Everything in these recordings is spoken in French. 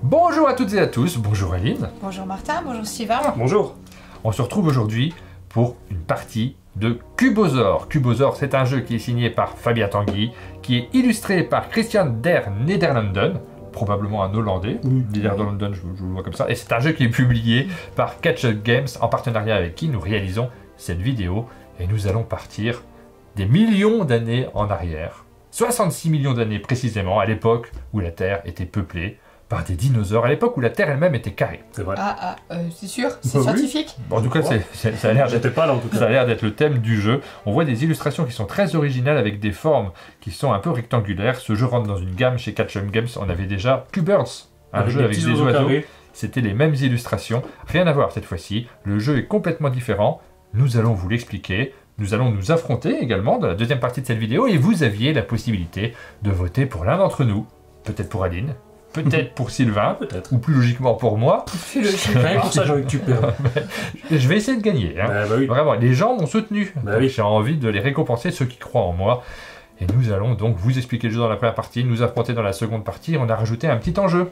Bonjour à toutes et à tous, bonjour Aline. Bonjour Martin, bonjour Sylvain. Bonjour. On se retrouve aujourd'hui pour une partie de Cubosaur. Cubosaur, c'est un jeu qui est signé par Fabien Tanguy, qui est illustré par Christian der Nederlanden, probablement un Hollandais, Nederlanden, je le vois comme ça, et c'est un jeu qui est publié par Catch Up Games en partenariat avec qui nous réalisons cette vidéo, et nous allons partir des millions d'années en arrière, 66 millions d'années précisément, à l'époque où la Terre était peuplée par des dinosaures, à l'époque où la Terre elle-même était carrée. C'est vrai. C'est sûr, c'est Bah oui. scientifique. Bon, en tout cas, ça a l'air d'être... J'étais pas là en tout Ça a cas. l'air d'être le thème du jeu. On voit des illustrations qui sont très originales avec des formes qui sont un peu rectangulaires. Ce jeu rentre dans une gamme chez Catch Up Games. On avait déjà Cubirds, un jeu avec des oiseaux. carrés. C'était les mêmes illustrations. Rien à voir cette fois-ci. Le jeu est complètement différent. Nous allons vous l'expliquer. Nous allons nous affronter également dans la deuxième partie de cette vidéo. Et vous aviez la possibilité de voter pour l'un d'entre nous. Peut-être pour Aline. Peut-être pour Sylvain. Peut-être. Ou plus logiquement pour moi. C'est logique. Rien que pour ça, j'ai envie que tu perds. Je vais essayer de gagner. Hein. Bah oui. Vraiment, les gens m'ont soutenu. Bah Donc, oui. j'ai envie de les récompenser, ceux qui croient en moi. Et nous allons donc vous expliquer le jeu dans la première partie, nous affronter dans la seconde partie. On a rajouté un petit enjeu.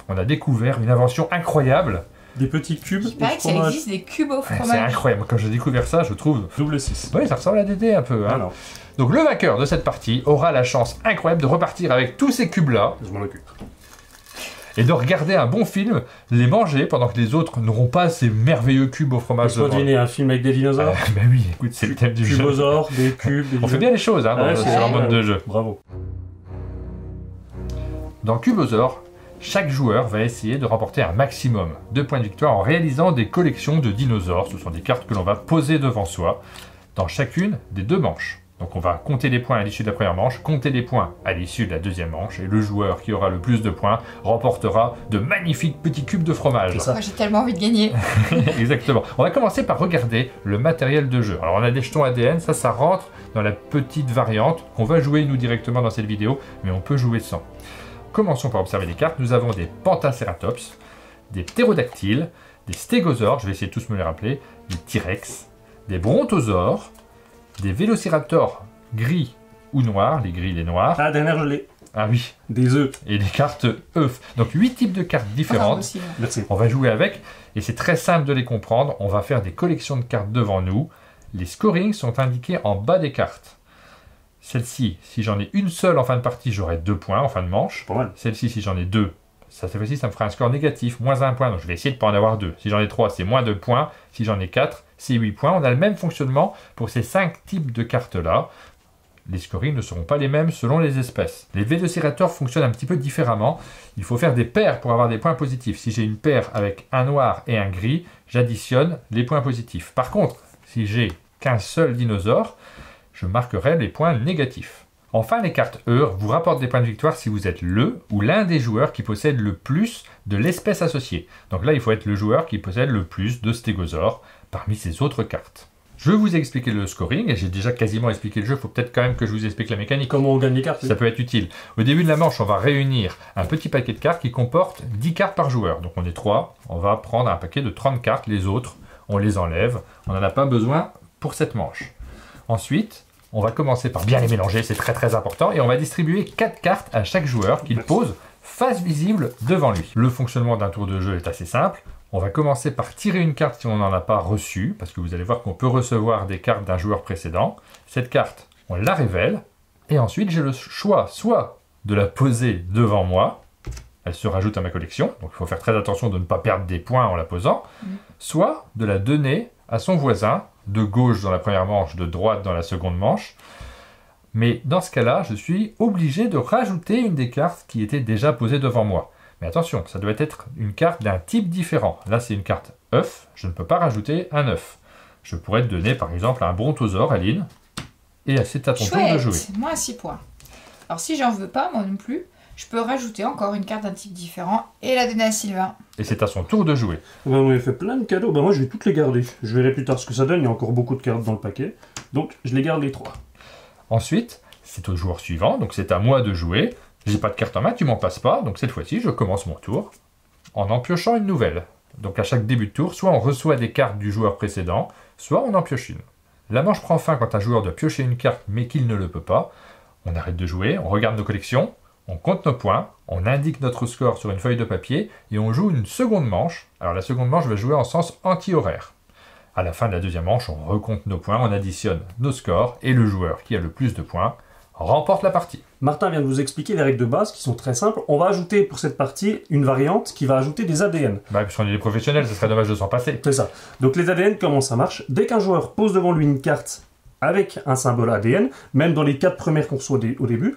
On a découvert une invention incroyable. Des petits cubes Il au paraît que ça fromage. existe des cubes au C'est fromage. incroyable. Quand j'ai découvert ça, je trouve... Double 6. Oui, ça ressemble à Dédé un peu. Hein. Alors, Donc le vainqueur de cette partie aura la chance incroyable de repartir avec tous ces cubes-là je m'en occupe. et de regarder un bon film, les manger pendant que les autres n'auront pas ces merveilleux cubes au fromage. Laisse-moi deviner un film avec des dinosaures. Bah oui, écoute, c'est le thème du jeu. Cubosaures, des cubes, des On fait bien les choses hein, Ouais, sur c'est un vrai. mode de jeu. Bravo. Dans Cubosaur, chaque joueur va essayer de remporter un maximum de points de victoire en réalisant des collections de dinosaures. Ce sont des cartes que l'on va poser devant soi dans chacune des deux manches. Donc on va compter les points à l'issue de la première manche, compter les points à l'issue de la deuxième manche, et le joueur qui aura le plus de points remportera de magnifiques petits cubes de fromage. C'est ça. Moi j'ai tellement envie de gagner. Exactement. On va commencer par regarder le matériel de jeu. Alors on a des jetons ADN, ça rentre dans la petite variante qu'on va jouer nous directement dans cette vidéo, mais on peut jouer sans. Commençons par observer les cartes. Nous avons des Pentaceratops, des Ptérodactyles, des Stégosaures, je vais essayer de tous me les rappeler, des T-Rex, des Brontosaures, des Vélociraptors gris ou noirs, les gris, les noirs. Ah, dernière, je l'ai. Ah oui, Des œufs. et des cartes œufs. Donc 8 types de cartes Bravo, différentes. Sylvain. Merci. On va jouer avec, et c'est très simple de les comprendre. On va faire des collections de cartes devant nous. Les scorings sont indiqués en bas des cartes. Celle-ci, si j'en ai une seule en fin de partie, j'aurai 2 points en fin de manche. Pas mal. Celle-ci, si j'en ai 2, cette fois-ci, ça me fera un score négatif, moins 1 point. Donc je vais essayer de ne pas en avoir 2. Si j'en ai 3, c'est moins 2 points. Si j'en ai 4, c'est 8 points. On a le même fonctionnement pour ces 5 types de cartes-là. Les scorings ne seront pas les mêmes selon les espèces. Les Vélociraptors fonctionnent un petit peu différemment. Il faut faire des paires pour avoir des points positifs. Si j'ai une paire avec un noir et un gris, j'additionne les points positifs. Par contre, si j'ai qu'un seul dinosaure, je marquerai les points négatifs. Enfin, les cartes Eur vous rapportent des points de victoire si vous êtes le ou l'un des joueurs qui possède le plus de l'espèce associée. Donc là, il faut être le joueur qui possède le plus de stégosaures parmi ces autres cartes. Je vous ai expliqué le scoring et j'ai déjà quasiment expliqué le jeu. Il faut peut-être quand même que je vous explique la mécanique. Comment on gagne les cartes? Ça peut être utile. Au début de la manche, on va réunir un petit paquet de cartes qui comporte 10 cartes par joueur. Donc on est 3, on va prendre un paquet de 30 cartes. Les autres, on les enlève. On n'en a pas besoin pour cette manche. Ensuite, on va commencer par bien les mélanger, c'est très très important. Et on va distribuer 4 cartes à chaque joueur qu'il pose face visible devant lui. Le fonctionnement d'un tour de jeu est assez simple. On va commencer par tirer une carte si on n'en a pas reçu, parce que vous allez voir qu'on peut recevoir des cartes d'un joueur précédent. Cette carte, on la révèle, et ensuite j'ai le choix soit de la poser devant moi, elle se rajoute à ma collection, donc il faut faire très attention de ne pas perdre des points en la posant, soit de la donner à son voisin, de gauche dans la première manche, de droite dans la seconde manche. Mais dans ce cas-là, je suis obligé de rajouter une des cartes qui était déjà posée devant moi. Mais attention, ça doit être une carte d'un type différent. Là, c'est une carte œuf, je ne peux pas rajouter un œuf. Je pourrais te donner par exemple un Brontosaure, Aline, et c'est à ton tour de jouer. Chouette, moi 6 points. Alors si j'en veux pas, moi non plus, je peux rajouter encore une carte d'un type différent et la donner à Sylvain. Et c'est à son tour de jouer. Ben, on a fait plein de cadeaux. Ben, moi, je vais toutes les garder. Je verrai plus tard ce que ça donne. Il y a encore beaucoup de cartes dans le paquet. Donc, je les garde les 3. Ensuite, c'est au joueur suivant, donc c'est à moi de jouer. J'ai pas de carte en main, tu m'en passes pas, donc cette fois-ci, je commence mon tour en piochant une nouvelle. Donc à chaque début de tour, soit on reçoit des cartes du joueur précédent, soit on en pioche une. La manche prend fin quand un joueur doit piocher une carte mais qu'il ne le peut pas. On arrête de jouer, on regarde nos collections, On compte nos points, on indique notre score sur une feuille de papier et on joue une seconde manche. Alors la seconde manche va jouer en sens anti-horaire. À la fin de la deuxième manche, on recompte nos points, on additionne nos scores et le joueur qui a le plus de points remporte la partie. Martin vient de vous expliquer les règles de base qui sont très simples. On va ajouter pour cette partie une variante qui va ajouter des ADN. Bah, puisqu'on est des professionnels, ce serait dommage de s'en passer. C'est ça. Donc les ADN, comment ça marche? Dès qu'un joueur pose devant lui une carte avec un symbole ADN, même dans les 4 premières qu'on reçoit au début,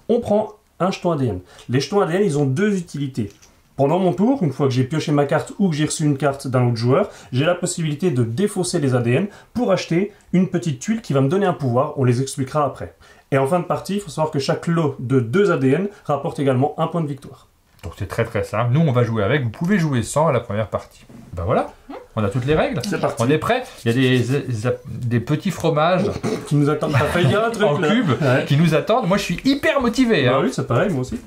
on prend un jeton ADN. Les jetons ADN, ils ont 2 utilités. Pendant mon tour, une fois que j'ai pioché ma carte ou que j'ai reçu une carte d'un autre joueur, j'ai la possibilité de défausser les ADN pour acheter une petite tuile qui va me donner un pouvoir. On les expliquera après. Et en fin de partie, il faut savoir que chaque lot de 2 ADN rapporte également un point de victoire. Donc c'est très très simple. Nous, on va jouer avec. Vous pouvez jouer sans à la première partie. Ben voilà, on a toutes les règles. C'est parti. On est prêt. Il y a des petits fromages Qui nous attendent. T'as failli dire un truc en là. cube Ouais. qui nous attendent. Moi, je suis hyper motivé. Bah Hein. oui, c'est pareil, moi aussi.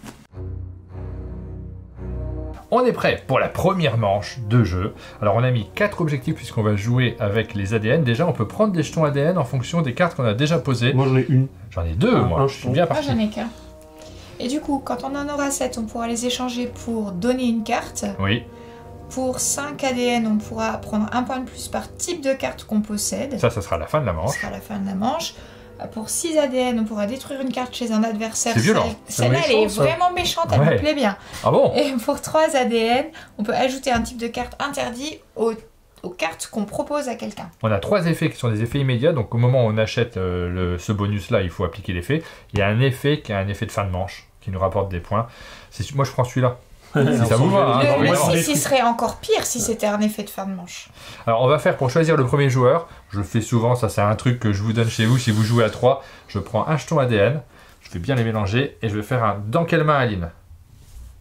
On est prêt pour la première manche de jeu. Alors on a mis 4 objectifs puisqu'on va jouer avec les ADN. Déjà on peut prendre des jetons ADN en fonction des cartes qu'on a déjà posées. Moi j'en ai une. J'en ai 2 moi, un je suis jeton. bien Moi, parti. j'en ai qu'un. Et du coup, quand on en aura 7, on pourra les échanger pour donner une carte. Oui, Pour 5 ADN, on pourra prendre un point de plus par type de carte qu'on possède. ça sera la fin de la Ce manche. sera la fin de la manche. Pour 6 ADN, on pourra détruire une carte chez un adversaire. C'est violent. Celle-là, C'est elle est méchant, ça. vraiment méchante, elle Ouais. me plaît bien. Ah bon? Et pour 3 ADN, on peut ajouter un type de carte interdit aux cartes qu'on propose à quelqu'un. On a 3 effets qui sont des effets immédiats. Donc au moment où on achète ce bonus là, il faut appliquer l'effet. Il y a un effet qui est un effet de fin de manche qui nous rapporte des points. Moi je prends celui-là. Si ça vous va, hein, Le évidemment. C6 serait encore pire si c'était un effet de fin de manche. Alors on va faire pour choisir le premier joueur. Je le fais souvent, ça c'est un truc que je vous donne chez vous si vous jouez à 3. Je prends un jeton ADN, je vais bien les mélanger et je vais faire un dans quelle main Aline?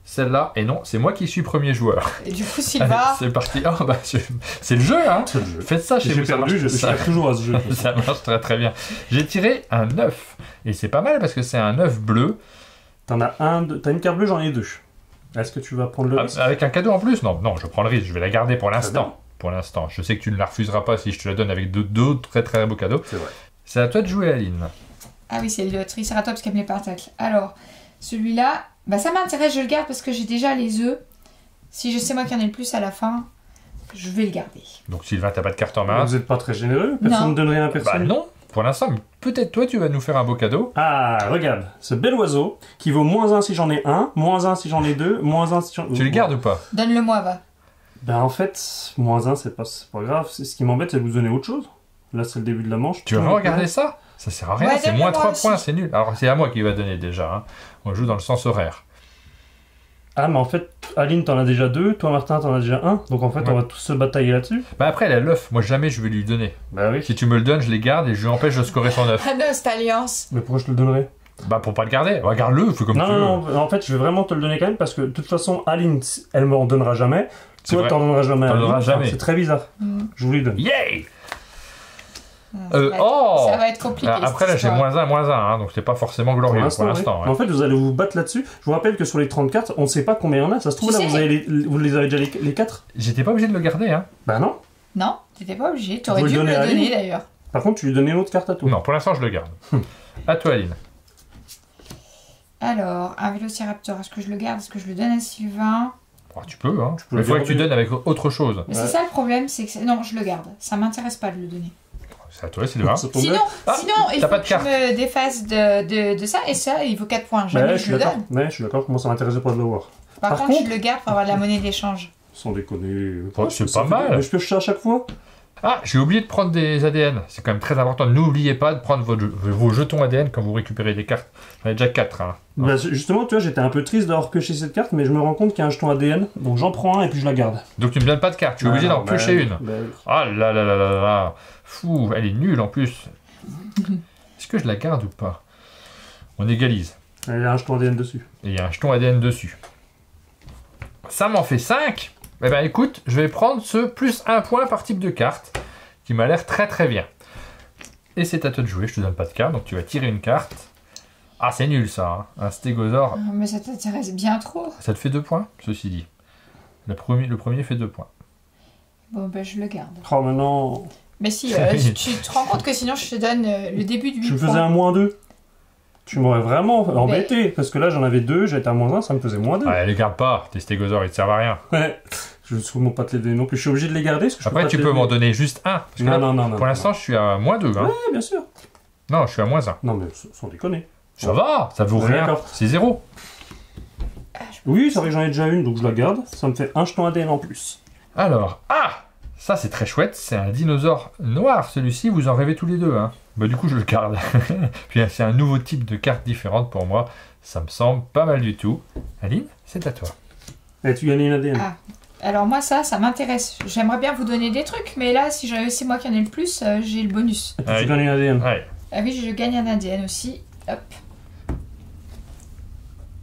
Celle-là, et non, c'est moi qui suis premier joueur. Et du coup, Allez, Sylvain, c'est parti. Oh, bah, c'est le jeu, hein. C'est le jeu. Faites ça chez J'ai vous, ça perdu, marche, je perds toujours à ce jeu. ça marche très très bien. J'ai tiré un 9. Et c'est pas mal parce que c'est un 9 bleu. T'en as un, t'as une carte bleue, j'en ai 2. Est-ce que tu vas prendre le risque? Avec un cadeau en plus? Non, non, je prends le risque, je vais la garder pour bien. l'instant. Pour l'instant. Je sais que tu ne la refuseras pas si je te la donne avec d'autres très très beaux cadeaux. C'est vrai. C'est à toi de jouer, Aline. ah oui, c'est le Triceratops qui aime les pentacles. Alors, celui-là, bah ça m'intéresse, je le garde parce que j'ai déjà les œufs. Si je sais moi qui en ai le plus à la fin, je vais le garder. Donc Sylvain, t'as pas de carte en main? Vous n'êtes pas très généreux? Personne Non. ne donne rien à Bah personne? non, pour l'instant, mais peut-être toi tu vas nous faire un beau cadeau. Ah, regarde, ce bel oiseau qui vaut -1 si j'en ai un, -1 si j'en ai 2, -1 si j'en ai... Tu le gardes ou pas? Donne-le-moi, va. Ben en fait, -1 c'est pas grave. Ce qui m'embête, c'est de vous donner autre chose. Là, c'est le début de la manche. Tu veux regarder ça? Ça sert à rien, Ouais, c'est donne-le-moi -3 aussi. points, c'est nul. Alors c'est à moi qui va donner déjà. Hein. On joue dans le sens horaire. Ah, mais en fait, Aline, t'en as déjà 2, toi, Martin, t'en as déjà 1. Donc en fait, Ouais. on va tous se batailler là-dessus. Bah après, elle a l'œuf. Moi jamais je vais lui donner. Bah oui. Si tu me le donnes, je les garde et je lui empêche de scorer son œuf. Ah non, cette alliance. Mais pourquoi je te le donnerais? Bah pour pas le garder. Regarde-le, fais comme Non, tu veux. non, non, en fait, je vais vraiment te le donner quand même parce que de toute façon, Aline, elle me en donnera jamais. C'est Toi, vrai. t'en donneras jamais. à T'en Aline. donneras jamais. C'est très bizarre. Je vous lui donne. Yay! Ça va être- Oh! Ça va être compliqué. Après là cette j'ai histoire. -1, hein, donc c'est pas forcément glorieux pour l'instant. oui. Ouais. En fait, vous allez vous battre là-dessus. Je vous rappelle que sur les 30 cartes, on ne sait pas combien il y en a. Ça se trouve, Tu là, sais. vous les avez déjà les 4. J'étais pas obligé de le garder, hein. Bah non. Non, t'étais pas obligé. T'aurais Vous dû le me le donnez à donner Aline d'ailleurs. Par contre, tu lui donnes une autre carte à toi. Non, pour l'instant je le garde. À toi, Aline. Alors, un Vélociraptor, est-ce que je le garde? Est-ce que je le donne à Sylvain? Oh, tu peux, hein. peux Mais le il faudrait que tu garder. donnes avec autre chose. Mais Ouais. c'est ça le problème, c'est que... Non, je le garde. Ça m'intéresse pas de le donner. C'est à toi, Sylvain. Ça tombe Sinon, bien. Ah, sinon il t'as faut pas de que carte. je me défasse de ça, et ça, il vaut 4 points. Jamais Ouais, je le d'accord. donne. Ouais, je suis d'accord. Moi, ça m'intéressait pas de le voir. Par Par contre, contre- je le garde pour avoir de la monnaie d'échange. Sans déconner. Ouais, c'est Ça pas fait- mal. Mais je pioche ça à chaque fois. Ah, j'ai oublié de prendre des ADN. C'est quand même très important. N'oubliez pas de prendre vos jetons ADN quand vous récupérez des cartes. J'en ai déjà 4. Hein. Bah, justement, tu vois, j'étais un peu triste d'avoir pioché cette carte, mais je me rends compte qu'il y a un jeton ADN. Donc j'en prends un et puis je la garde. Donc tu me donnes pas de carte. Tu es obligé d'en piocher une. Bah, Ah là là là là là là. Fou, elle est nulle en plus. Est-ce que je la garde ou pas? On égalise. il y a un jeton ADN dessus. Et il y a un jeton ADN dessus. Ça m'en fait 5. Eh ben écoute, je vais prendre ce plus 1 point par type de carte, qui m'a l'air très très bien. Et c'est à toi de jouer, je te donne pas de carte, donc tu vas tirer une carte. Ah c'est nul ça, hein. Un stégosaure. Ah, mais ça t'intéresse bien trop. Ça te fait 2 points, ceci dit. Le premier fait 2 points. Bon, ben je le garde. Oh, mais non. Mais si, tu te rends compte que sinon je te donne le début de 8 Je me faisais points. un -2. Tu m'aurais vraiment embêté, parce que là j'en avais 2, j'étais à -1, ça me faisait -2. Ouais, les garde pas, tes stégosaures ils te servent à rien. Ouais. Je vais sûrement pas te les donner non plus, je suis obligé de les garder. Parce que je Après, pas tu te peux les m'en donner. donner juste un. Parce que Non, là, non, pour l'instant, je suis à -2. Hein. Ouais, bien sûr. Non, je suis à -1. Non, mais sans déconner. Ça va, ça vaut Ouais, rien. d'accord. C'est 0. Oui, c'est vrai que j'en ai déjà une, donc je la garde. Ça me fait un jeton ADN en plus. Alors, ça c'est très chouette. C'est un dinosaure noir, celui-ci. Vous en rêvez tous les deux. Hein. Bah, du coup, je le garde. Puis, c'est un nouveau type de carte différente pour moi. Ça me semble pas mal du tout. Aline, c'est à toi. Et tu gagnes une ADN. Ah. Alors moi ça m'intéresse. J'aimerais bien vous donner des trucs, mais là si c'est moi qui en ai le plus, j'ai le bonus. Et puis Ouais. tu gagnes une ADN. Ouais. Ah oui, je gagne un ADN aussi. Hop.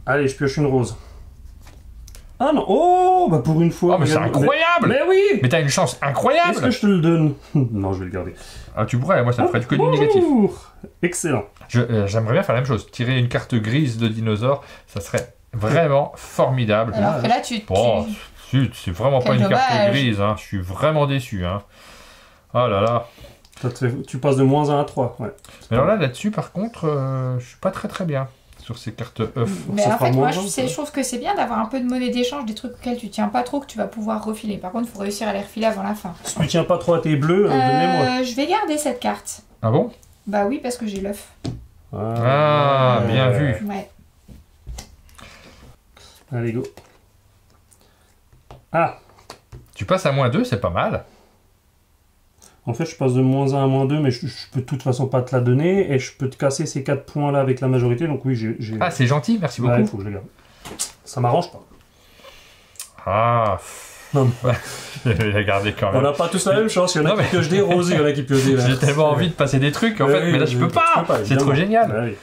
Allez, je pioche une rose. Ah non, oh, bah pour une fois. Oh, mais c'est regarde. incroyable! Mais oui. Mais t'as une chance incroyable! Est-ce que je te le donne? Non, je vais le garder. Ah, tu pourrais, moi ça me ferait que du Bonjour. négatif. Excellent. J'aimerais bien faire la même chose. Tirer une carte grise de dinosaure, ça serait vraiment formidable. Alors que là tu... Oh, zut, c'est vraiment pas Quel une carte dommage. grise, hein. Je suis vraiment déçu. Hein. Oh là là. Tu passes de -1 à 3. Ouais. Mais alors là-dessus, par contre, je suis pas très bien sur ces cartes œufs. Mais Ça en fera fait, moi, moins je trouve que c'est bien d'avoir un peu de monnaie d'échange, des trucs auxquels tu tiens pas trop, que tu vas pouvoir refiler. Par contre, il faut réussir à les refiler avant la fin. Si tu tiens pas trop à tes bleus, donnez-moi. Je vais garder cette carte. Ah bon? Bah oui, parce que j'ai l'œuf. Ah, bien vu. Ouais. Allez, go. Ah, Tu passes à -2, c'est pas mal. en fait, je passe de -1 à -2, mais je peux de toute façon pas te la donner, et je peux te casser ces 4 points-là avec la majorité, donc oui, j'ai... Ah, c'est gentil, merci Ouais, il beaucoup. faut que je les garde. Ça m'arrange pas. Ah, Non, je vais la garder quand on même. n'a pas tous la même chance, il y en a Non, qui mais- piochent des roses, il y en a qui piochent des verts. J'ai tellement envie de passer des trucs en fait, mais là je peux pas. C'est trop génial. Bah oui.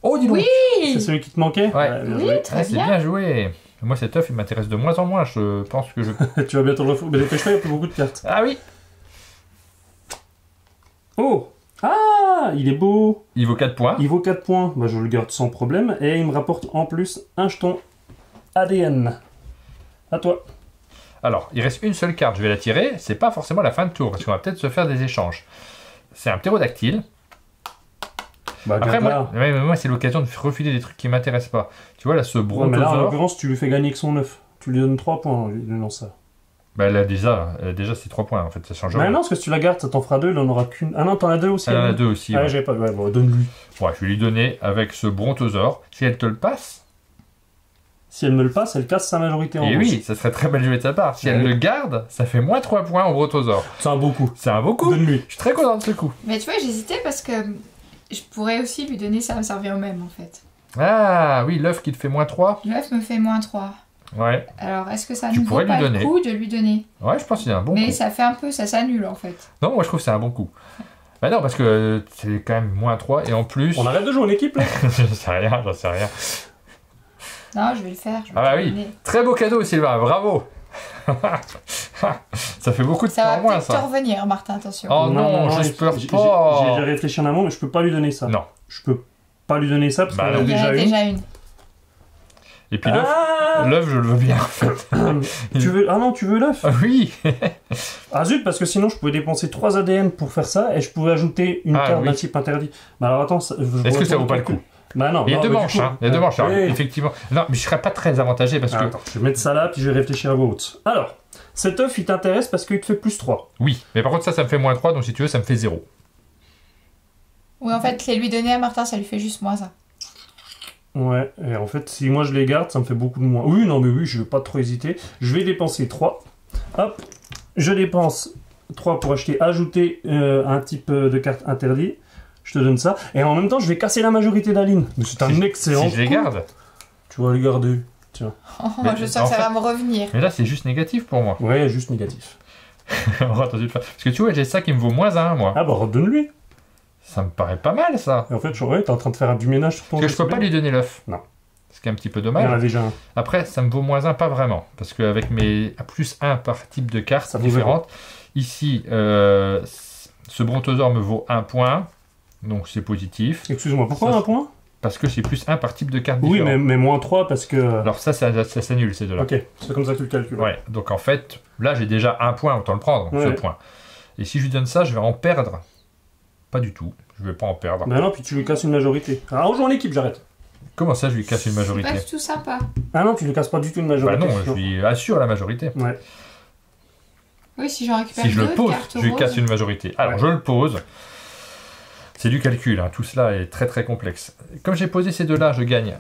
Oh, dis donc. C'est celui qui te manquait. Ouais. Bien Oui, joué. très Ah, c'est bien. bien joué. Moi, cet œuf, il m'intéresse de moins en moins. Je pense que je. Tu vas bientôt le refaire. Mais dépêche-toi, il n'y a plus beaucoup de cartes. Ah oui. Oh. Ah, il est beau. Il vaut 4 points. Il vaut 4 points. Bah, je le garde sans problème. Et il me rapporte en plus un jeton ADN. À toi. Alors, il reste une seule carte. Je vais la tirer. C'est pas forcément la fin de tour parce qu'on va peut-être se faire des échanges. C'est un ptérodactyle. Bah, Après, garde-la. moi c'est l'occasion de refiler des trucs qui m'intéressent pas. Tu vois, là, ce Ouais, mais là, en brontosaure. l'occurrence, tu lui fais gagner que son œuf. Tu lui donnes 3 points en lui donnant ça. Bah, elle a déjà c'est 3 points en fait. Ça change Mais rien. non, parce que si tu la gardes, ça t'en fera 2. Il en aura qu'une. Ah non, t'en as 2 aussi. Elle en a hein. 2 aussi. Ah, Ouais. j'ai pas. Ouais, bon, donne-lui. Ouais, je vais lui donner avec ce brontosaure. Si elle te le passe. Si elle me le passe, elle casse sa majorité en Et rose. oui, ça serait très belle jouée de sa part. Si elle Ouais. le garde, ça fait moins 3 points au brontosaure. C'est un beau coup. C'est un beau coup. Donne-lui. Je suis très content de ce coup. Mais tu vois, j'hésitais parce que je pourrais aussi lui donner ça, me servir au même en fait. Ah oui, l'œuf qui te fait moins 3. L'œuf me fait -3. Ouais. Alors, est-ce que ça Tu ne vaut pourrais pas lui le donner. coup de lui donner? Ouais, je pense que c'est un bon Mais coup. ça fait un peu, ça s'annule en fait. Non, moi je trouve que c'est un bon coup. Bah non, parce que c'est quand même moins 3 et en plus. On arrête de jouer en équipe là. J'en sais rien, j'en sais rien. Non, je vais le faire. Je vais Ah bah te oui. donner. Très beau cadeau, Sylvain, bravo. Ça fait beaucoup de Ça points va en moins, peut-être te ça. revenir, Martin, attention. Oh non, j'espère j'ai pas. déjà réfléchi en amont, mais je peux pas lui donner ça. Non. Je peux pas lui donner ça parce Bah qu'on non. a Il y en a déjà une. déjà une. Et puis l'œuf, Ah, l'œuf, je le veux bien en fait. tu veux... ah non, tu veux l'œuf? Ah oui. Ah zut, parce que sinon je pouvais dépenser 3 ADN pour faire ça et je pouvais ajouter une Ah, carte oui. d'un type interdit. Bah alors attends, Est-ce que ça vaut pas le coup? Bah non. Il y a non, deux mais du manches, coup- hein. Il y a deux manches, alors, Ouais. effectivement. Non, mais je serais pas très avantagé parce Ah, que. attends, je vais mettre ça là, puis je vais réfléchir à voix haute. Alors, cet œuf il t'intéresse parce qu'il te fait plus 3. Oui, mais par contre, ça me fait moins 3, donc si tu veux, ça me fait 0. Oui, en fait, les lui donner à Martin, ça lui fait juste moins ça. Ouais, et en fait, si moi je les garde, ça me fait beaucoup de moins. Oui, non, mais oui, je vais pas trop hésiter. Je vais dépenser 3. Hop, je dépense 3 pour ajouter un type de carte interdit. Je te donne ça. Et en même temps, je vais casser la majorité d'Aline. Mais c'est un Si- excellent Si je les coup. garde. Tu vas les garder. Oh, Mais je sens que ça va me revenir. Mais là, c'est juste négatif pour moi. Ouais, juste négatif. On va attendre de faire- Parce que tu vois, j'ai ça qui me vaut moins 1, moi. Ah bah, redonne-lui. Ça me paraît pas mal, ça. Et en fait, ouais, t'es en train de faire du ménage sur ton Parce que je peux jeu, pas c'est lui donner l'œuf. Non. Ce qui est un petit peu bien. Il y en a dommage. déjà un. Après, ça me vaut moins 1, pas vraiment. Parce qu'avec mes plus 1 par type de carte Ça vaut différente, ici, ce brontosaure me vaut 1 point. Donc c'est positif. Excuse-moi, pourquoi Ça, un point? Parce que c'est plus 1 par type de carte Oui, différente. mais moins 3 parce que... Alors ça s'annule, ces deux-là. Ok, c'est comme ça que tu le calcules. Ouais, donc en fait, là j'ai déjà 1 point, autant le prendre, ce Ouais. point. Et si je lui donne ça, je vais en perdre. Pas du tout. Je vais pas en perdre. Bah non, puis tu lui casses une majorité. Alors on joue en équipe, j'arrête. Comment ça, je lui casse une C'est majorité? pas du tout sympa. Ah non, tu lui casses pas du tout une Bah majorité. non, je lui assure la majorité. Ouais. Oui, si j'en récupère Si je deux le de pose, cartes je lui roses. casse une majorité. Alors, Ouais. je le pose. C'est du calcul, hein. Tout cela est très très complexe. Comme j'ai posé ces deux-là, je gagne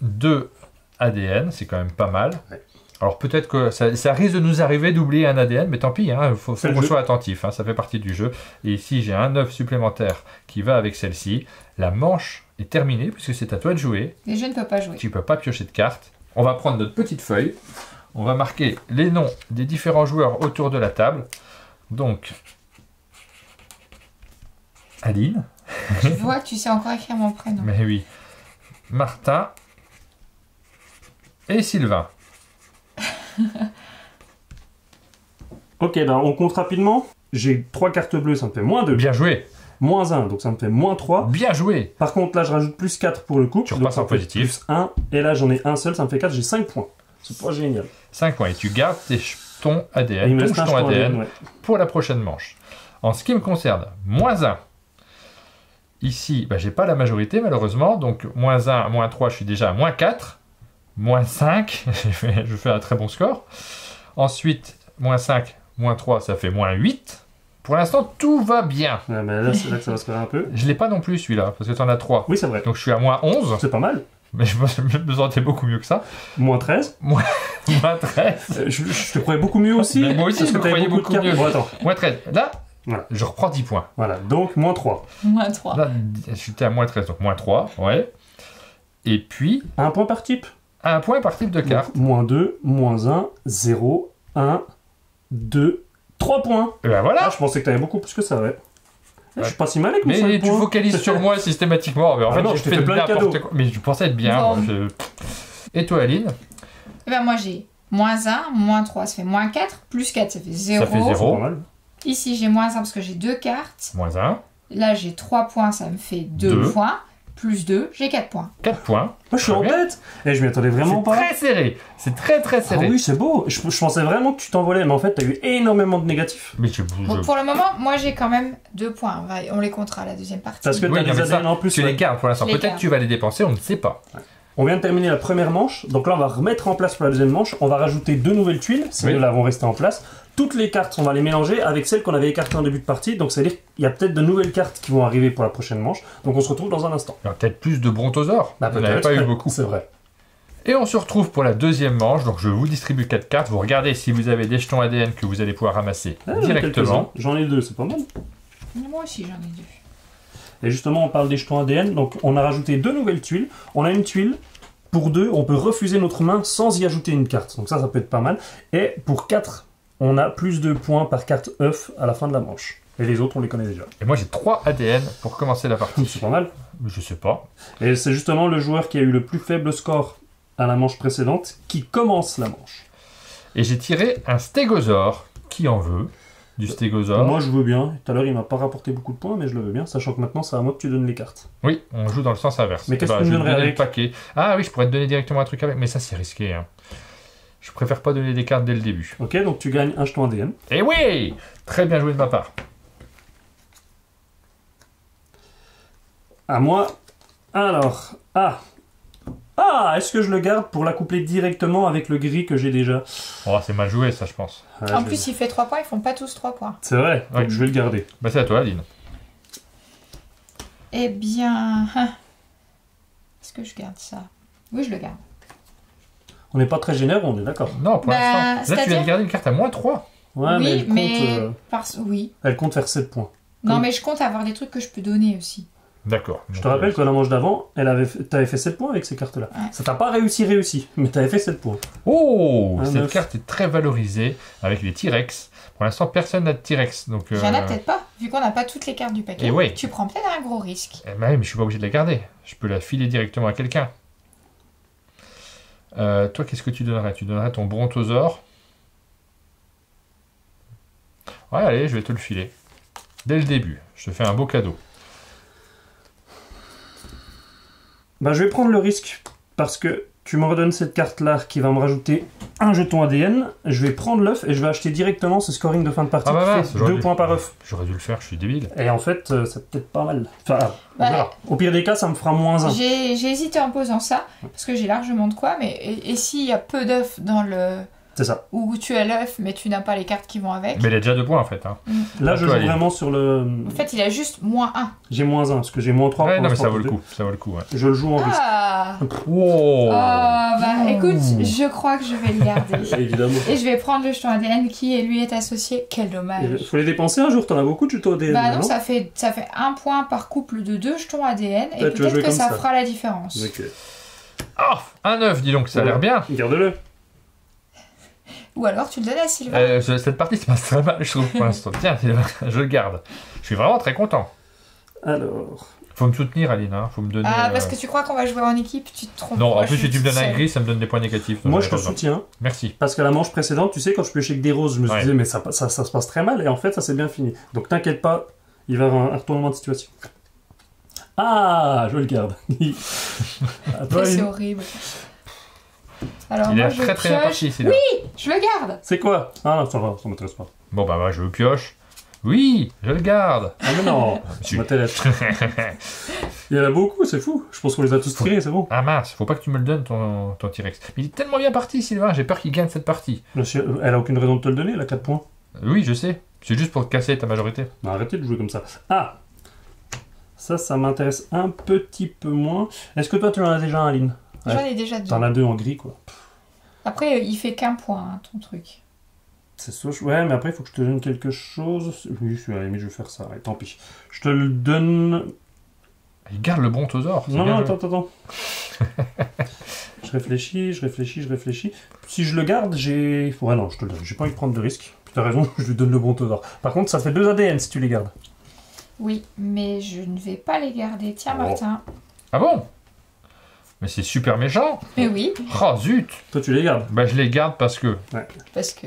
2 ADN, c'est quand même pas mal. Ouais. Alors peut-être que ça risque de nous arriver d'oublier un ADN, mais tant pis, il faut C'est le qu'on jeu. soit attentif, hein, ça fait partie du jeu. Et ici, j'ai un œuf supplémentaire qui va avec celle-ci. La manche est terminée, puisque c'est à toi de jouer. Et je ne peux pas jouer. Tu ne peux pas piocher de cartes. On va prendre notre petite feuille. On va marquer les noms des différents joueurs autour de la table. Donc, Aline. Je vois que tu sais encore écrire mon prénom. Mais oui. Martin. Et Sylvain. Ok, ben on compte rapidement. J'ai 3 cartes bleues, ça me fait moins 2. Bien joué. Moins 1, donc ça me fait moins 3. Bien joué. Par contre, là, je rajoute plus 4 pour le coup. Tu donc repasses ça en me fait positif. Plus 1. Et là, j'en ai un seul, ça me fait 4. J'ai 5 points. C'est pas génial. 5 points. Et tu gardes tes jetons Et ADN, il me ton reste un jeton jeton ADN, ADN, ouais. pour la prochaine manche. En ce qui me concerne, moins 1. Ici, bah, j'ai pas la majorité malheureusement. Donc, moins 1, moins 3, je suis déjà à moins 4. Moins 5, je fais un très bon score. Ensuite, moins 5, moins 3, ça fait moins 8. Pour l'instant, tout va bien. Ouais, mais là, c'est là que ça va se faire un peu. Je l'ai pas non plus celui-là, parce que tu en as 3. Oui, c'est vrai. Donc je suis à moins 11, C'est pas mal. mais je me sentais beaucoup mieux que ça. Moins 13. Moins 13. Je te croyais beaucoup mieux aussi. Mais moi aussi, parce je que me t'avais croyais de beaucoup cartes. mieux. Bon, attends. Moins 13. Là, Voilà. je reprends 10 points. Voilà, donc moins 3. Moins 3. Là, j'étais à moins 13, donc moins 3, ouais. Et puis, Un point par type. un point par type de carte. Donc, moins 2, moins 1, 0, 1, 2, 3 points. Et ben voilà. Ah, je pensais que t'avais beaucoup plus que ça, ouais. Je suis pas si mal avec mon Mais 5 tu points. focalises sur moi systématiquement. Mais en Ah fait, non, je je t'ai fais fait plein de n'importe cadeaux. quoi. Mais je pensais être bien. Bon. moi, Et toi, Aline? Et ben moi j'ai moins 1, moins 3, ça fait moins 4, plus 4, ça fait 0. Ça fait 0. C'est pas mal. Ici j'ai moins 1 parce que j'ai 2 cartes. Moins 1. Là j'ai 3 points, ça me fait 2 Deux. points. Plus 2, j'ai 4 points. 4 points. Moi, je suis Très en bien. tête. Et je m'y attendais vraiment C'est pas. très serré. C'est très très Ah serré. oui, c'est beau. Je pensais vraiment que tu t'envolais, mais en fait, t'as eu énormément de négatifs. Mais je, Bon, pour le moment, moi j'ai quand même 2 points. On les comptera la deuxième partie. Parce que Oui, t'as non, des mais ça, ADN en plus. tu ouais. les gardes pour l'instant. Je les Peut-être garde. tu vas les dépenser, on ne sait pas. On vient de terminer la première manche, donc là on va remettre en place pour la deuxième manche, on va rajouter 2 nouvelles tuiles, ces Oui. deux-là vont rester en place. Toutes les cartes, on va les mélanger avec celles qu'on avait écartées en début de partie, donc c'est-à-dire qu'il y a peut-être de nouvelles cartes qui vont arriver pour la prochaine manche, donc on se retrouve dans un instant. Il y aura peut-être plus de brontosaures. Bah, Vous n'avez pas eu beaucoup. C'est vrai. Et on se retrouve pour la deuxième manche. Donc je vous distribue 4 cartes. Vous regardez si vous avez des jetons ADN que vous allez pouvoir ramasser Ah, j'en ai directement. quelques-uns. J'en ai 2, c'est pas mal. Moi aussi j'en ai 2. Et justement, on parle des jetons ADN, donc on a rajouté 2 nouvelles tuiles. On a une tuile, pour 2, on peut refuser notre main sans y ajouter une carte, donc ça peut être pas mal. Et pour 4, on a plus de points par carte œuf à la fin de la manche. Et les autres, on les connaît déjà. Et moi j'ai 3 ADN pour commencer la partie. C'est pas mal. Je sais pas. Et c'est justement le joueur qui a eu le plus faible score à la manche précédente qui commence la manche. Et j'ai tiré un stégosaure. Qui en veut du stégosaure? Moi, je veux bien. Tout à l'heure, il m'a pas rapporté beaucoup de points, mais je le veux bien, sachant que maintenant, c'est à moi que tu donnes les cartes. Oui, on joue dans le sens inverse. Mais qu'est-ce que tu je me vais te donnerais donner avec le paquet. Ah oui, je pourrais te donner directement un truc avec, mais ça c'est risqué. Hein. Je préfère pas donner des cartes dès le début. Ok, donc tu gagnes un jeton ADN. Et oui! Très bien joué de ma part. À moi. Alors. Ah, est-ce que je le garde pour l'accoupler directement avec le gris que j'ai déjà? Oh, c'est mal joué ça, je pense. Ouais, En je plus, il fait 3 points, ils font pas tous 3 points. C'est vrai, donc Ouais. je vais le garder. Bah c'est à toi, Aline. Eh bien. Est-ce que je garde ça? Oui, je le garde. On n'est pas très généreux, on est d'accord. Non, pour Bah, l'instant. Là, tu viens c'est-à-dire de garder une carte à moins 3. Ouais, oui, mais Oui. elle compte faire 7 points. Non, Comme- mais je compte avoir des trucs que je peux donner aussi. D'accord. Je Donc, te rappelle que la manche d'avant, t'avais fait 7 points avec ces cartes-là. Ouais. Ça t'a pas réussi, mais t'avais fait 7 points. Oh, Un cette neuf. carte est très valorisée avec les T-Rex. Pour l'instant, personne n'a de T-Rex. Donc, J'en ai peut-être pas, vu qu'on n'a pas toutes les cartes du paquet. Et ouais. Tu prends peut-être un gros risque. bah oui, mais je suis pas obligé de la garder. Je peux la filer directement à quelqu'un. Toi, qu'est-ce que tu donnerais? Tu donnerais ton brontosaure. Ouais, allez, je vais te le filer. Dès le début, je te fais un beau cadeau. Bah, je vais prendre le risque parce que tu me redonnes cette carte-là qui va me rajouter un jeton ADN, je vais prendre l'œuf et je vais acheter directement ce scoring de fin de partie Ah bah qui mince, fait j'aurais 2 dû- points par œuf. J'aurais dû le faire, je suis débile. Et en fait, c'est peut-être pas mal. Enfin, on Ouais. verra. Au pire des cas, ça me fera moins 1. J'ai hésité en posant ça, parce que j'ai largement de quoi, mais et s'il y a peu d'œufs dans le... C'est ça. où tu as l'œuf, mais tu n'as pas les cartes qui vont avec. Mais il a déjà 2 points en fait. Hein. Là, Ah, je toi, joue Aline. vraiment sur le... En fait, il a juste moins 1. J'ai moins 1, parce que j'ai moins 3 Ouais, pour non, mais l'instant, ça vaut le plus coup. Ça vaut le coup, ouais. deux. Je le joue en risque. Ah Wow. bah écoute, je crois que je vais le garder. Évidemment. Et je vais prendre le jeton ADN qui lui est associé. Quel dommage. Il faut les dépenser un jour, t'en as beaucoup de jetons ADN. Bah non, ça fait 1 point par couple de 2 jetons ADN et Ouais, tu vas jouer peut-être que comme ça ça. fera la différence. Ok. Ah, un œuf, dis donc, ça a l'air bien. Garde-le. Ou alors tu le donnes à Sylvain. Cette partie se passe très mal, je trouve, pour l'instant. Tiens, je le garde. Je suis vraiment très content. Alors... Faut me soutenir, Aline. Hein. Faut me donner. Ah, parce que tu crois qu'on va jouer en équipe, tu te trompes. Non, en Moi, plus, je si tu suis me donnes un seule. gris, ça me donne des points négatifs. donc Moi, j'en ai je pas te besoin. soutiens. Merci. Parce qu'à la manche précédente, tu sais, quand je piochais avec des roses, je me Ouais. disais, mais ça se passe très mal. Et en fait, ça s'est bien fini. Donc t'inquiète pas, il va y avoir un retournement de situation. Ah, je le garde. À toi, C'est Aline. horrible. Alors, Il moi, est je très très bien pioche. parti, c'est là. Je le garde. C'est quoi? Ah, ça va, ça m'intéresse pas. Bon, bah, moi, je le pioche. Oui, je le garde. Ah, mais non, Si. tu m'intéresse. Il y en a beaucoup, c'est fou. Je pense qu'on les a tous tirés, c'est bon. Ah mince, faut pas que tu me le donnes ton T-Rex. Mais il est tellement bien parti, Sylvain, j'ai peur qu'il gagne cette partie. Monsieur, elle a aucune raison de te le donner, elle a 4 points. Oui, je sais. C'est juste pour te casser ta majorité. Non, arrêtez de jouer comme ça. Ah, ça m'intéresse un petit peu moins. Est-ce que toi, tu en as déjà un, Aline? J'en ai déjà 2. T'en as 2 en gris, quoi. Après, il fait qu'un point, hein, ton truc. C'est ça. Ouais, mais après, il faut que je te donne quelque chose. Oui, à la limite, je vais faire ça. Ouais, tant pis. Je te le donne. Il garde le brontosaure. c'est Non, bien non, joué. attends. Je réfléchis. Si je le garde, j'ai. Ouais, non, je te le donne. J'ai pas envie de prendre de risque. T'as raison, je lui donne le brontosaure. Par contre, ça fait 2 ADN si tu les gardes. Oui, mais je ne vais pas les garder. Tiens, Oh. Martin. Ah bon? Mais c'est super méchant. Mais oui, Oh zut. Toi, tu les gardes. Bah je les garde parce que. parce que...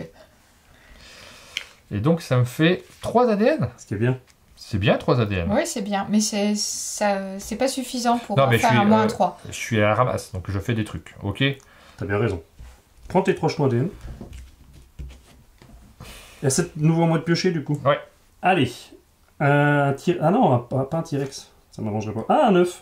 Et donc ça me fait 3 ADN. Ce qui est bien. C'est bien 3 ADN. Oui, c'est bien, mais c'est pas suffisant pour Non, mais faire je suis, un moins 3. Je suis à la ramasse, donc je fais des trucs. Ok? T'as bien raison. Prends tes 3 jetons ADN. Il y a 7 nouveaux mois de piocher, du coup. Ouais. Allez. Ah non, pas un T-Rex. Ça m'arrangerait pas. Ah, un œuf.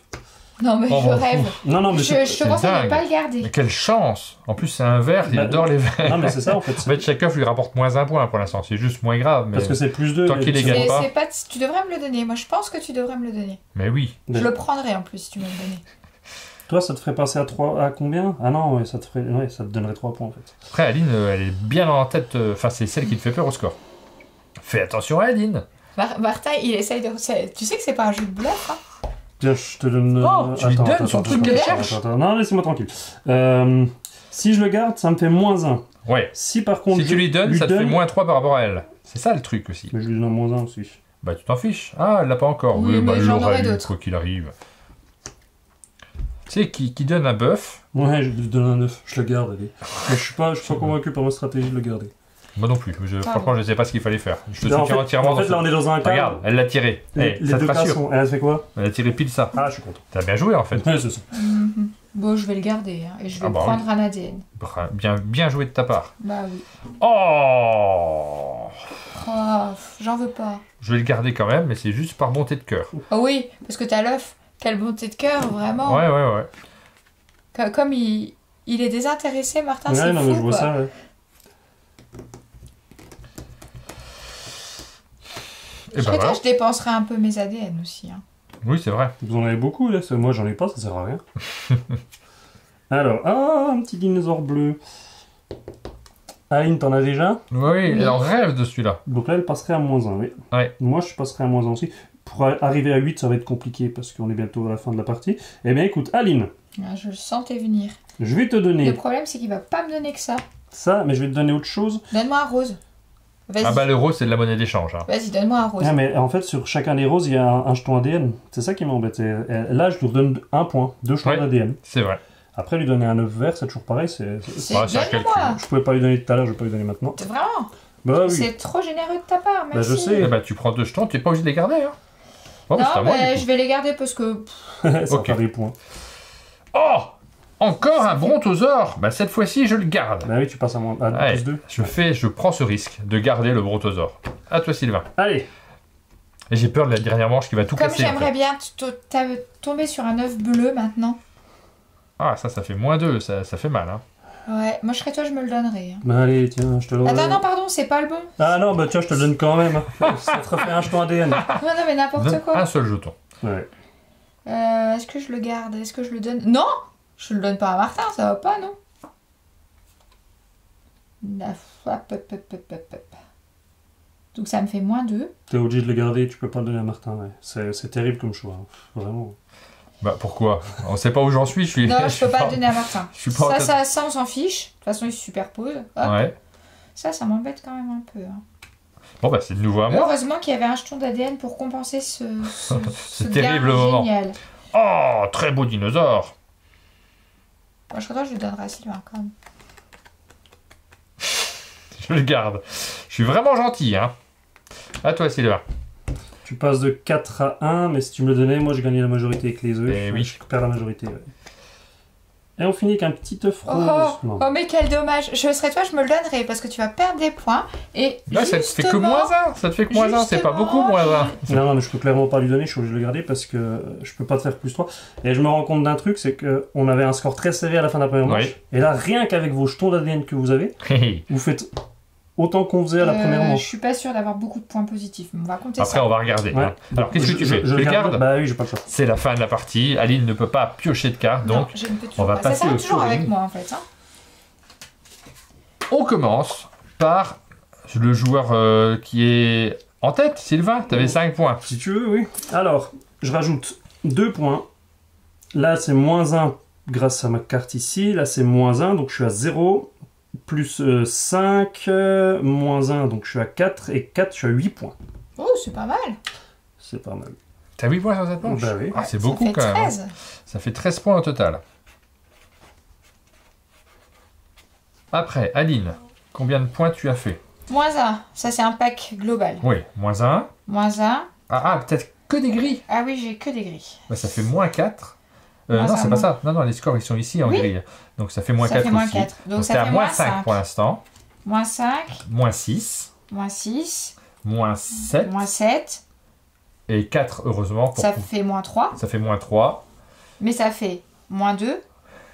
Non, mais Oh, je bon. rêve. Non, non, mais Je te conseille de dingue. ne pas le garder. Mais quelle chance! En plus c'est un vert, il Bah, adore les verts. Non, mais c'est ça, en fait. En fait chaque œuf lui rapporte moins 1 point pour l'instant, c'est juste moins grave. Mais, Parce que c'est plus 2. Tant qu'il les gagne pas. Tu devrais me le donner. Moi, je pense que tu devrais me le donner. mais oui. Je le prendrai en plus si tu me le donnais. Toi, ça te ferait passer à 3 à combien? Ah non, ouais, ça te donnerait 3 points en fait. Après Aline, elle est bien en tête, enfin c'est celle qui te fait peur au score. Fais attention à Aline! Martin, il essaye de... Tu sais que c'est pas un jeu de bluff, hein. Tiens, je te donne. Oh, tu lui donnes son truc de attends. Non, laissez-moi tranquille. Si je le garde, ça me fait moins 1. Ouais. Si par contre. Si tu lui donnes, ça te fait moins 3 par rapport à elle. C'est ça le truc aussi. Mais je lui donne un moins 1 aussi. Bah tu t'en fiches. Ah, elle l'a pas encore. Oui, bah, mais elle j'en l'aura aurai eu, d'autres. quoi qu'il arrive. Tu sais, qui donne un bœuf, Ouais, je lui donne un 9. Je le garde, allez. Mais je suis pas convaincu par ma stratégie de le garder. moi non plus. Franchement, je sais pas ce qu'il fallait faire. Je te Là, soutiens entièrement en fait, là, on est dans un cas. Regarde, elle l'a tiré. Les, Eh, ça te deux cas rassure. sont. Elle fait quoi? Elle a tiré pile ça. Ah, je suis content. T'as bien joué en fait. Ouais, c'est ça. Mhm. Bon, je vais le garder, hein, et je vais Ah bah prendre un ADN. Bien joué de ta part. Bah oui. Oh! Oh, j'en veux pas. Je vais le garder quand même, mais c'est juste par bonté de cœur. Oh oui, parce que t'as l'œuf. Quelle bonté de cœur, vraiment. Ouais. Comme il est désintéressé, Martin, Ouais, c'est non, fou, mais je vois quoi. ça, ouais. Et Je bah crois voilà. que je dépenserai un peu mes ADN aussi. Hein. Oui, c'est vrai. Vous en avez beaucoup, là. Moi, j'en ai pas, ça sert à rien. Alors, un petit dinosaure bleu. Aline, t'en as déjà? Oui, elle en rêve de celui-là. Donc là, elle passerait à moins 1, oui. Ouais. Moi, je passerai à moins 1 aussi. Pour arriver à 8, ça va être compliqué parce qu'on est bientôt à la fin de la partie. Eh bien, écoute, Aline, Ah, je le sentais venir. je vais te Le donner problème, c'est qu'il va pas me donner que ça. ça, mais je vais te donner autre chose. Donne-moi un rose. Vas-y, Ah bah l'euro, c'est de la monnaie d'échange. Hein. vas-y, donne-moi un rose. Ah, mais en fait, sur chacun des roses, il y a un jeton ADN. C'est ça qui m'embête. Et là, je lui redonne 1 point, 2 jetons Ouais. d'ADN. C'est vrai. Après, lui donner un œuf vert, c'est toujours pareil. C'est Ah, c'est un donne-moi. Je pouvais pas lui donner tout à l'heure, je vais pas lui donner maintenant. Vraiment, Bah oui. c'est trop généreux de ta part, merci. Bah, je sais. Eh bah tu prends 2 jetons, tu n'es pas obligé de les garder. Hein. Bon, bah, c'est à Non, moi, mais du je coup. vais les garder parce que... Ça Ok. fera des points. Oh! Encore un brontosaure. Bah cette fois-ci, je le garde. Bah oui, tu passes à moins Allez, plus 2. je prends ce risque de garder le brontosaure. À toi, Sylvain. Allez, Et j'ai peur de la dernière manche qui va tout Comme casser. en j'aimerais fait. bien tomber sur un œuf bleu maintenant. Ah, ça fait -2. Ça fait mal. Hein. Ouais, moi je serais toi, je me le donnerais. bah allez, tiens, je te le Attends, non, pardon, c'est pas le bon. Ah non, bah tiens, je te le donne quand même. Ça te refait un jeton ADN. Non, non, mais n'importe Donne quoi. un seul jeton. Ouais. Est-ce que je le garde? Est-ce que je le donne? Non! Je le donne pas à Martin, ça va pas, non? Donc ça me fait -2. T'es obligé de le garder, tu peux pas le donner à Martin. Ouais. C'est terrible comme choix. Hein. Vraiment. Bah pourquoi? On sait pas où j'en suis. Je suis. Non, je suis peux pas le donner à Martin. je suis pas en Ça, on s'en fiche. De toute façon, ils se superposent. Hop. Ouais. Ça m'embête quand même un peu. Hein. Bon bah c'est de nouveau à moi. Heureusement qu'il y avait un jeton d'ADN pour compenser ce terrible gain moment. génial. Oh, très beau dinosaure. Moi, je crois que je le donnerai à Sylvain quand même. Je le garde. Je suis vraiment gentil, hein. À toi, Sylvain. Tu passes de 4 à 1, mais si tu me le donnais, moi j'ai gagné la majorité avec les œufs. Eh oui. Je perds la majorité. Ouais. Et on finit avec un petit œuf Oh, rose. Non. oh, mais quel dommage. Je serais toi, je me le donnerais parce que tu vas perdre des points. Et Là, ça te fait que justement- -1. Ça te fait que -1. C'est pas beaucoup, -1. Non, non, mais je peux clairement pas lui donner, je suis obligé de le garder parce que je peux pas te faire +3. Et je me rends compte d'un truc, c'est qu'on avait un score très serré à la fin de la première manche. Oui. Et là, rien qu'avec vos jetons d'ADN que vous avez, vous faites autant qu'on faisait à la première Je manche. suis pas sûre d'avoir beaucoup de points positifs, mais on va compter Après, ça. on va regarder. Ouais. hein. Alors, qu'est-ce que tu fais? Je Tu le gardes? Bah oui, j'ai pas le choix. C'est la fin de la partie. Aline ne peut pas piocher de cartes, Non, donc je ne peux toujours on va pas. Ça passer s'arrête au toujours scoring. avec moi en fait. Hein. on commence par le joueur qui est en tête, Sylvain. Tu avais 5 points. Si tu veux, oui. Alors, je rajoute 2 points. Là, c'est -1 grâce à ma carte ici. Là, c'est -1, donc je suis à 0. Plus 5, -1, donc je suis à 4. Et 4, je suis à 8 points. Oh, c'est pas mal. C'est pas mal. T'as 8 points sur cette manche? Bah oui. Ah, c'est Ça beaucoup fait quand même. hein. 13. Ça fait 13 points au total. Après, Aline, combien de points tu as fait? -1. Ça, c'est un pack global. Oui, -1. -1. Peut-être que des grilles. Ah oui, j'ai que des grilles. Bah, ça fait -4. Moins non, un, c'est pas moins. ça. Non, les scores, ils sont ici en Oui. grille. Donc ça fait Ça -4 fait aussi. -4. Donc t'es ça à fait -5 -5. pour l'instant. -5. -6. -6. -7. -7. Et 4, heureusement. Pour Ça fait -3. ça fait -3. Mais ça fait -2.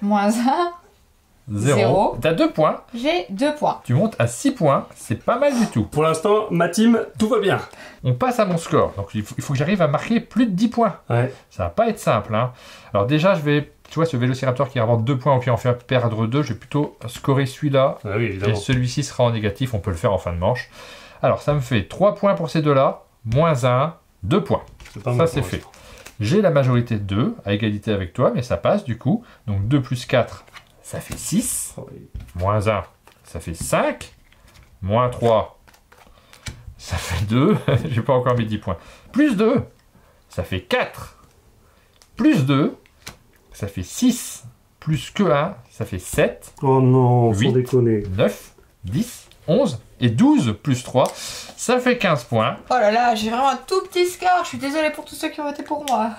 -1. 0. Zéro. T'as 2 points. J'ai 2 points. Tu montes à 6 points. C'est pas mal du tout. Pour l'instant, ma team, tout va bien. On passe à mon score. Donc il faut que j'arrive à marquer plus de 10 points. Ouais. Ça va pas être simple. Hein. Alors déjà, je vais... Tu vois, ce Vélociraptor qui rapporte 2 points ou qui en fait perdre 2, je vais plutôt scorer celui-là. Ah oui, Et évidemment. celui-ci sera en négatif. On peut le faire en fin de manche. Alors, ça me fait 3 points pour ces deux-là. -1, 2 points. C'est pas Ça, mal c'est pour fait. l'instant. J'ai la majorité de 2, à égalité avec toi, mais ça passe du coup. Donc 2 plus 4, ça fait 6. Oh, oui. -1, ça fait 5. -3, ça fait 2. J'ai pas encore mis 10 points. Plus 2, ça fait 4. Plus 2, ça fait 6. Plus que 1, ça fait 7. Oh non, Huit. sans déconner. 9, 10, 11 et 12 plus 3, ça fait 15 points. Oh là là, j'ai vraiment un tout petit score. Je suis désolée pour tous ceux qui ont voté pour moi.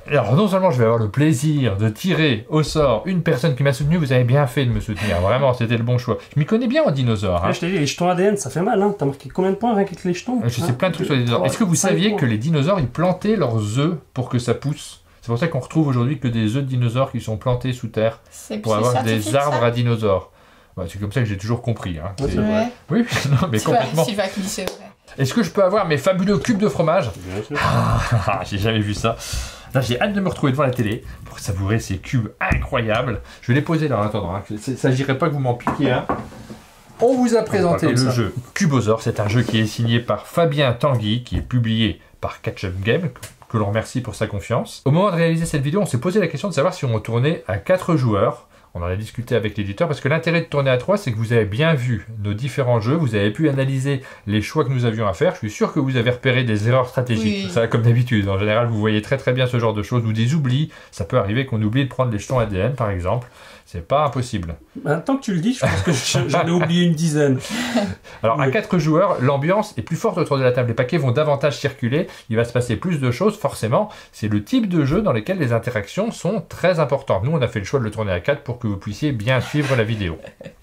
Alors non seulement je vais avoir le plaisir de tirer au sort une personne qui m'a soutenu, vous avez bien fait de me soutenir, vraiment c'était le bon choix. Je m'y connais bien en dinosaures. Ah, Hein. je t'ai dit, les jetons ADN, ça fait mal. Hein. T'as marqué combien de points avec les jetons? Je sais plein de trucs sur les dinosaures. Est-ce que vous saviez que les dinosaures ils plantaient leurs œufs pour que ça pousse? C'est pour ça qu'on retrouve aujourd'hui que des œufs de dinosaures qui sont plantés sous terre C'est pour c'est avoir scientifique, des arbres ça à dinosaures. Ouais, c'est comme ça que j'ai toujours compris. Hein. Ouais, C'est- c'est vrai. Ouais. Oui, non, mais complètement. Sylvain qui dit c'est vrai. Est-ce que je peux avoir mes fabuleux cubes de fromage? Bien sûr. Ah, j'ai jamais vu ça. Là, j'ai hâte de me retrouver devant la télé pour savourer ces cubes incroyables. Je vais les poser là en attendant. Hein. Il ne s'agirait pas que vous m'en piquiez un. On vous a présenté pas le comme ça. jeu Cubosaur. C'est un jeu qui est signé par Fabien Tanguy, qui est publié par Catch Up Game, que l'on remercie pour sa confiance. Au moment de réaliser cette vidéo, on s'est posé la question de savoir si on retournait à 4 joueurs. On en a discuté avec l'éditeur parce que l'intérêt de tourner à 3, c'est que vous avez bien vu nos différents jeux, vous avez pu analyser les choix que nous avions à faire. Je suis sûr que vous avez repéré des erreurs stratégiques. Oui. Ça, comme d'habitude. En général, vous voyez très bien ce genre de choses ou des oublis. Ça peut arriver qu'on oublie de prendre les jetons ADN, par exemple. C'est pas impossible. Ben, tant que tu le dis, je pense que j'en ai oublié une dizaine. Alors, à Oui. 4 joueurs, l'ambiance est plus forte autour de la table. Les paquets vont davantage circuler. Il va se passer plus de choses, forcément. C'est le type de jeu dans lequel les interactions sont très importantes. Nous, on a fait le choix de le tourner à 4 pour que vous puissiez bien suivre la vidéo.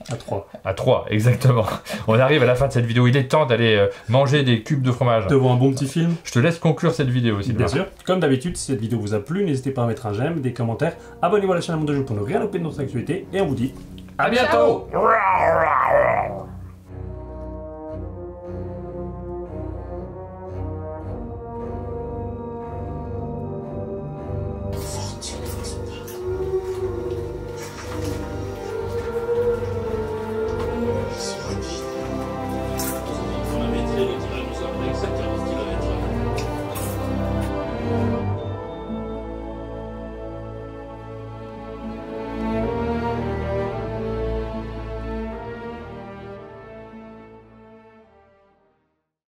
À 3. À 3, exactement. On arrive à la fin de cette vidéo. Il est temps d'aller manger des cubes de fromage. Devant un bon petit film. Je te laisse conclure cette vidéo, Sylvain. Bien sûr. Comme d'habitude, si cette vidéo vous a plu, n'hésitez pas à mettre un j'aime, des commentaires, abonnez-vous à la chaîne Monde de Jeu pour ne rien louper de notre actualité, et on vous dit À bientôt.